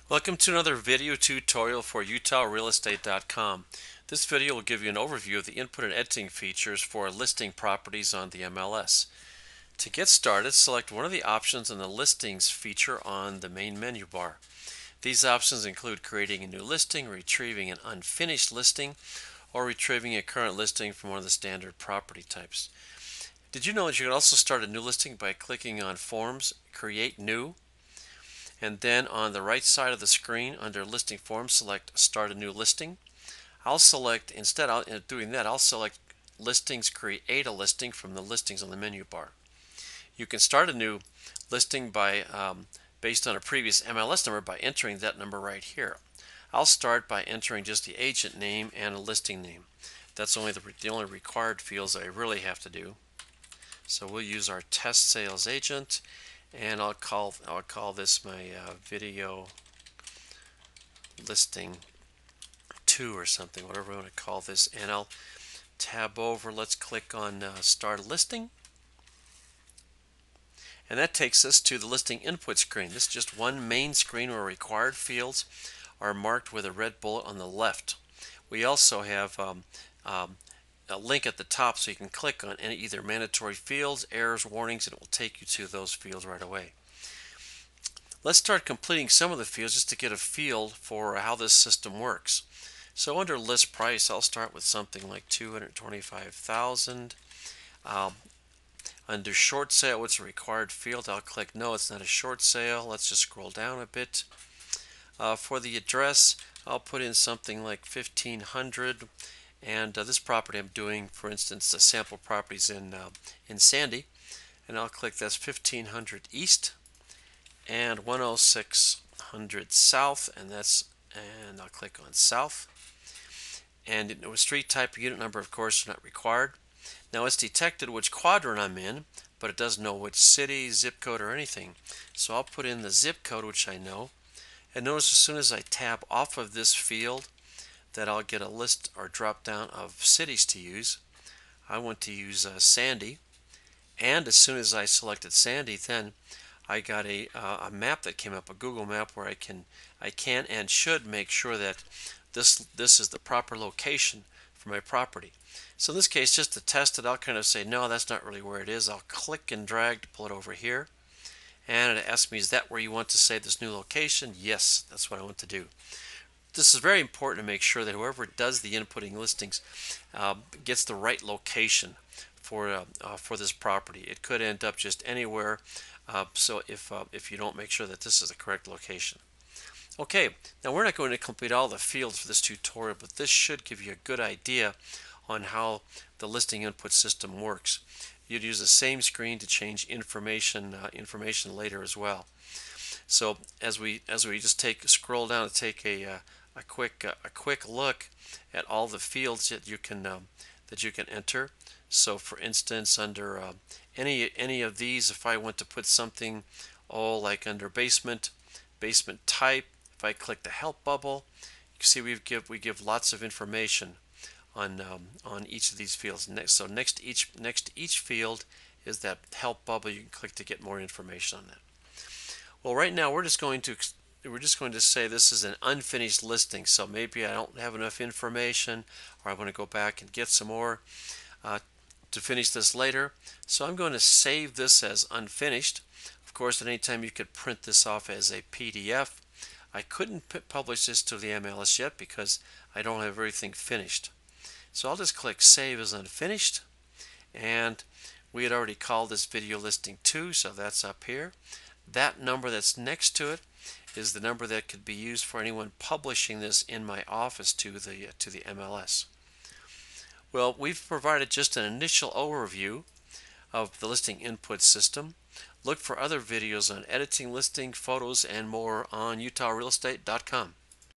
Welcome to another video tutorial for UtahRealEstate.com. This video will give you an overview of the input and editing features for listing properties on the MLS. To get started, select one of the options in the Listings feature on the main menu bar. These options include creating a new listing, retrieving an unfinished listing, or retrieving a current listing from one of the standard property types. Did you know that you can also start a new listing by clicking on Forms, Create New, and then on the right side of the screen under Listing Forms, select Start a New Listing. I'll select, instead of doing that, I'll select Listings, Create a Listing from the Listings on the menu bar. You can start a new listing based on a previous MLS number by entering that number right here. I'll start by entering just the agent name and a listing name. That's the only required fields I really have to do. So we'll use our test sales agent, and I'll call this my video listing 2 or something, whatever we want to call this, and I'll tab over. Let's click on Start a Listing, and that takes us to the listing input screen. This is just one main screen where required fields are marked with a red bullet on the left. We also have a link at the top so you can click on any either mandatory fields, errors, warnings, and it will take you to those fields right away. Let's start completing some of the fields just to get a feel for how this system works. So under list price, I'll start with something like $225,000. Under short sale, what's a required field? I'll click no, it's not a short sale. Let's just scroll down a bit. For the address, I'll put in something like 1500. And this property I'm doing, for instance, the sample properties in Sandy, and I'll click that's 1500 East and 10600 South, and I'll click on South. And a street type, unit number, of course, is not required. Now it's detected which quadrant I'm in, but it doesn't know which city, zip code, or anything. So I'll put in the zip code, which I know. And notice as soon as I tab off of this field, that I'll get a list or drop down of cities to use. I want to use Sandy, and as soon as I selected Sandy, then I got a map that came up, a Google map, where I can and should make sure that this is the proper location for my property. So in this case, just to test it, I'll kind of say no, that's not really where it is. I'll click and drag to pull it over here, and it asks me, is that where you want to save this new location? Yes, that's what I want to do. This is very important to make sure that whoever does the inputting listings gets the right location for this property. It could end up just anywhere, so if you don't make sure that this is the correct location. Okay, now we're not going to complete all the fields for this tutorial, but this should give you a good idea on how the listing input system works. You'd use the same screen to change information later as well. So as we just scroll down to take a quick look at all the fields that you can enter. So for instance, under any of these, if I want to put something, like under basement type, if I click the help bubble, you can see we give lots of information on each of these fields. Next to each field is that help bubble. You can click to get more information on that. Well, right now we're just going to say this is an unfinished listing. So maybe I don't have enough information, or I want to go back and get some more to finish this later. So I'm going to save this as unfinished. Of course, at any time you could print this off as a PDF. I couldn't publish this to the MLS yet because I don't have everything finished. So I'll just click Save as Unfinished, and we had already called this video listing 2, so that's up here. That number that's next to it is the number that could be used for anyone publishing this in my office to the MLS. Well, we've provided just an initial overview of the listing input system. Look for other videos on editing listing, photos, and more on UtahRealEstate.com.